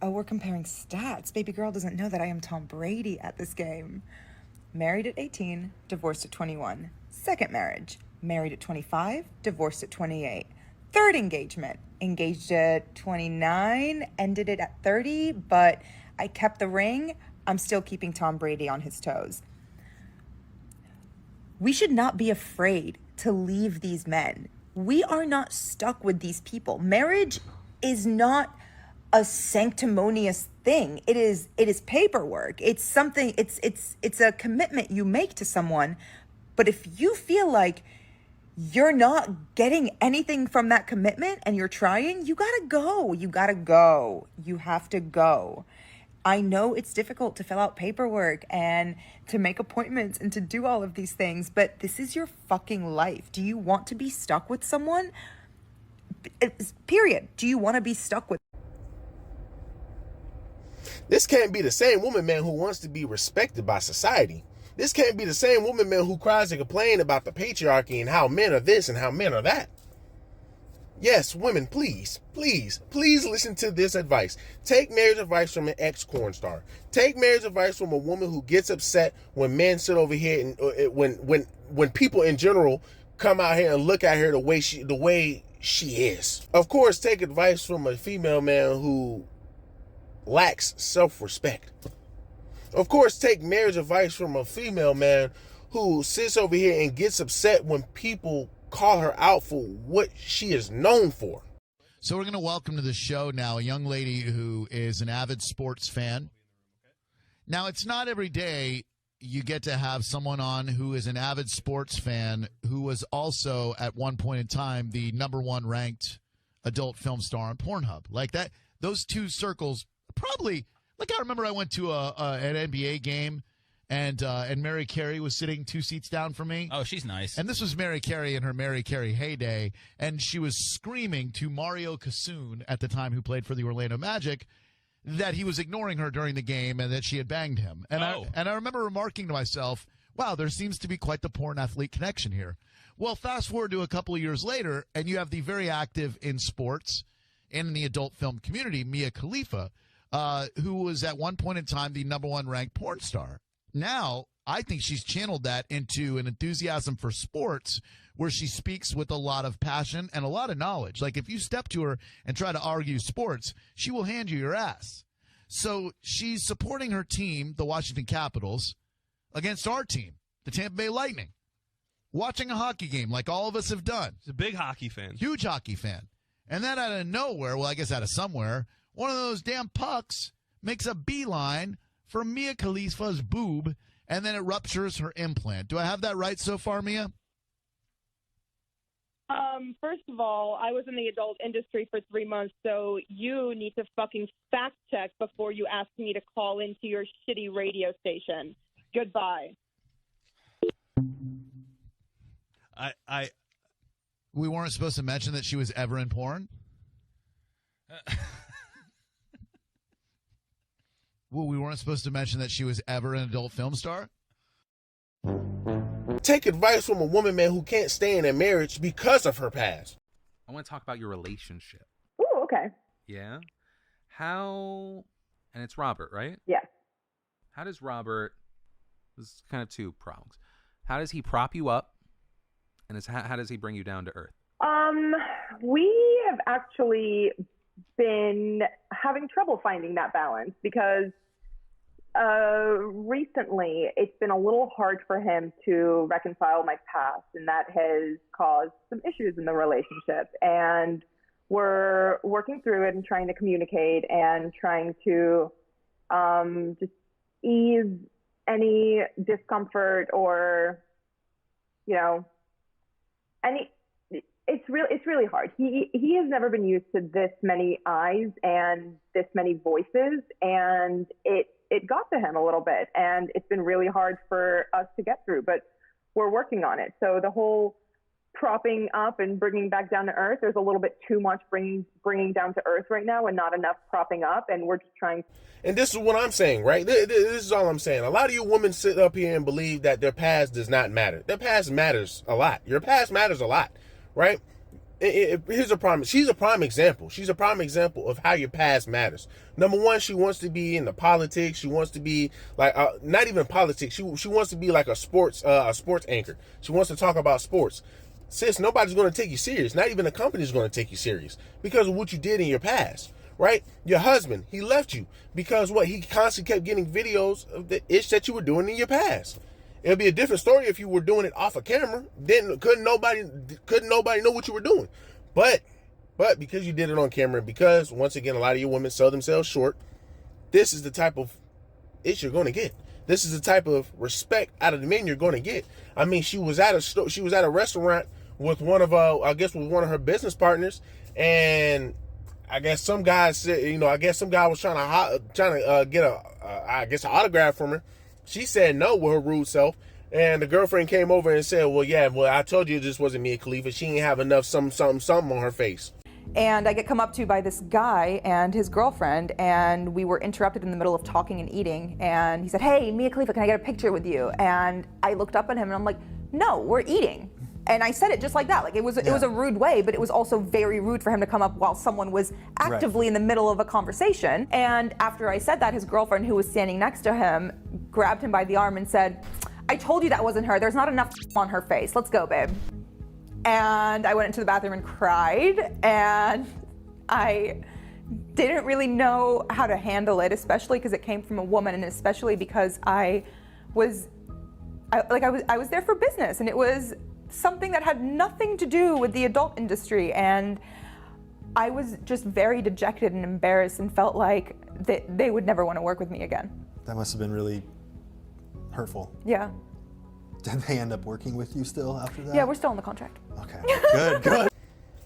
Oh, we're comparing stats. Baby girl doesn't know that I am Tom Brady at this game. Married at 18, divorced at 21. Second marriage, married at 25, divorced at 28. Third engagement, engaged at 29, ended it at 30, but I kept the ring. I'm still keeping Tom Brady on his toes. We should not be afraid to leave these men. We are not stuck with these people. Marriage is not a sanctimonious thing. It is paperwork. It's something, it's a commitment you make to someone. But if you feel like you're not getting anything from that commitment and you're trying, you gotta go. You gotta go. You have to go. I know it's difficult to fill out paperwork and to make appointments and to do all of these things, but this is your fucking life. Do you want to be stuck with someone? Period. Do you want to be stuck with? This can't be the same woman, man, who wants to be respected by society. This can't be the same woman, man, who cries and complains about the patriarchy and how men are this and how men are that. Yes, women, please listen to this advice. Take marriage advice from an ex-corn star. Take marriage advice from a woman who gets upset when men sit over here and when people in general come out here and look at her the way she is. Of course, take advice from a female man who lacks self-respect. Of course, take marriage advice from a female man who sits over here and gets upset when people call her out for what she is known for. So we're going to welcome to the show now a young lady who is an avid sports fan. Now, it's not every day you get to have someone on who is an avid sports fan who was also at one point in time the #1 ranked adult film star on Pornhub. Like that, those two circles probably, like I remember I went to an NBA game and Mary Carey was sitting 2 seats down from me. Oh, she's nice. And this was Mary Carey in her Mary Carey heyday, and she was screaming to Mario Kassoon at the time, who played for the Orlando Magic, that he was ignoring her during the game and that she had banged him. And I remember remarking to myself, wow, there seems to be quite the porn athlete connection here. Well, fast forward to a couple of years later, and you have the very active in sports and in the adult film community, Mia Khalifa, who was at one point in time the #1 ranked porn star. Now, I think she's channeled that into an enthusiasm for sports where she speaks with a lot of passion and a lot of knowledge. Like, if you step to her and try to argue sports, she will hand you your ass. So she's supporting her team, the Washington Capitals, against our team, the Tampa Bay Lightning, watching a hockey game like all of us have done. She's a big hockey fan. Huge hockey fan. And then out of nowhere, well, I guess out of somewhere, one of those damn pucks makes a beeline for Mia Khalifa's boob, and then it ruptures her implant. Do I have that right so far, Mia? First of all, I was in the adult industry for 3 months, so you need to fucking fact check before you ask me to call into your shitty radio station. Goodbye. We weren't supposed to mention that she was ever in porn? Well, we weren't supposed to mention that she was ever an adult film star? Take advice from a woman, man, who can't stay in a marriage because of her past. I want to talk about your relationship. Ooh, okay. Yeah? How, and it's Robert, right? Yes. How does Robert, this is kind of two prongs. How does he prop you up? And how does he bring you down to earth? We have actually been having trouble finding that balance because recently it's been a little hard for him to reconcile my past, and that has caused some issues in the relationship. And we're working through it and trying to communicate and trying to just ease any discomfort or, you know, it's really hard. He has never been used to this many eyes and this many voices, and it got to him a little bit, and it's been really hard for us to get through, but we're working on it. So the whole propping up and bringing back down to earth, there's a little bit too much bringing down to earth right now and not enough propping up, and we're just trying. And this is what I'm saying, right? This is all I'm saying. A lot of you women sit up here and believe that their past does not matter. Their past matters a lot. Your past matters a lot, right? here's a prime. She's a prime example. She's a prime example of how your past matters. Number one, she wants to be in the politics. She wants to be like not even politics. She wants to be like a sports anchor. She wants to talk about sports. Sis, nobody's going to take you serious. Not even the company's going to take you serious because of what you did in your past, right? Your husband, he left you because what? He constantly kept getting videos of the ish that you were doing in your past. It'd be a different story if you were doing it off a camera. Then couldn't nobody know what you were doing. But because you did it on camera, because once again a lot of you women sell themselves short, this is the type of ish you're going to get. This is the type of respect out of the men you're going to get. I mean, she was at a restaurant with one of her business partners, and I guess some guy said, some guy was trying to get an autograph from her. She said no with her rude self, and the girlfriend came over and said, well, I told you this wasn't Mia Khalifa. She didn't have enough something on her face. And I get come up to by this guy and his girlfriend, and we were interrupted in the middle of talking and eating, and he said, hey, Mia Khalifa, can I get a picture with you? And I looked up at him and I'm like, no, we're eating. And I said it just like that. Like it was a rude way, but it was also very rude for him to come up while someone was actively in the middle of a conversation. And after I said that, his girlfriend, who was standing next to him, grabbed him by the arm and said, I told you that wasn't her. There's not enough on her face. Let's go, babe. And I went into the bathroom and cried, and I didn't really know how to handle it, especially because it came from a woman, and especially because I was there for business, and it was something that had nothing to do with the adult industry, and I was just very dejected and embarrassed and felt like they would never want to work with me again. That must have been really hurtful. Yeah. Did they end up working with you still after that? Yeah, we're still in the contract. Okay, good.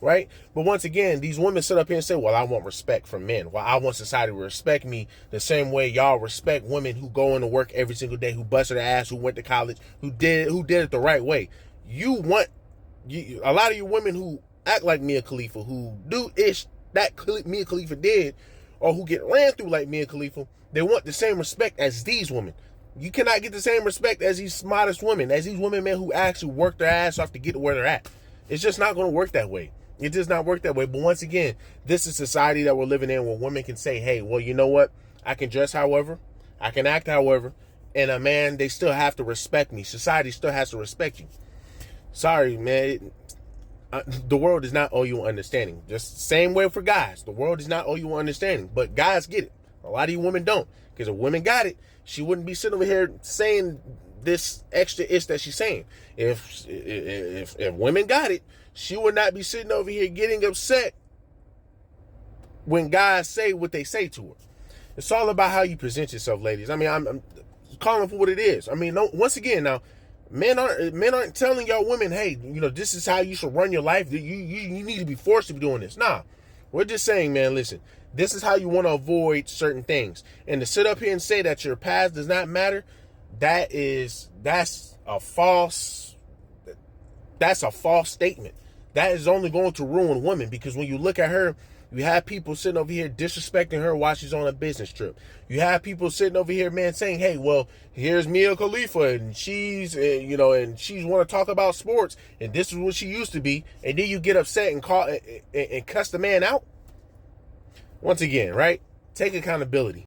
Right? But once again, these women sit up here and say, well, I want respect from men. Well, I want society to respect me the same way y'all respect women who go into work every single day, who busted their ass, who went to college, who did it the right way. A lot of you women who act like Mia Khalifa, who do ish that Mia Khalifa did, or who get ran through like Mia Khalifa, they want the same respect as these women. You cannot get the same respect as these modest women, as these women, man, who actually work their ass off to get to where they're at. It's just not going to work that way. It does not work that way. But once again, this is society that we're living in, where women can say, hey, well, you know what? I can dress however, I can act however, and a man, they still have to respect me. Society still has to respect you. Sorry, man. The world does not owe you an understanding. Just the same way for guys. The world does not owe you an understanding. But guys get it. A lot of you women don't. Because if women got it, she wouldn't be sitting over here saying this extra ish that she's saying. If women got it, she would not be sitting over here getting upset when guys say what they say to her. It's all about how you present yourself, ladies. I mean, I'm calling for what it is. I mean, once again, now, men aren't telling y'all women, hey, this is how you should run your life. You need to be forced to be doing this. Nah, we're just saying, man, listen, this is how you want to avoid certain things. And to sit up here and say that your past does not matter, that's a false statement. That is only going to ruin women, because when you look at her, you have people sitting over here disrespecting her while she's on a business trip. You have people sitting over here, man, saying, hey, well, here's Mia Khalifa, and she's, and she's want to talk about sports, and this is what she used to be. And then you get upset and call and cuss the man out. Once again, right? Take accountability.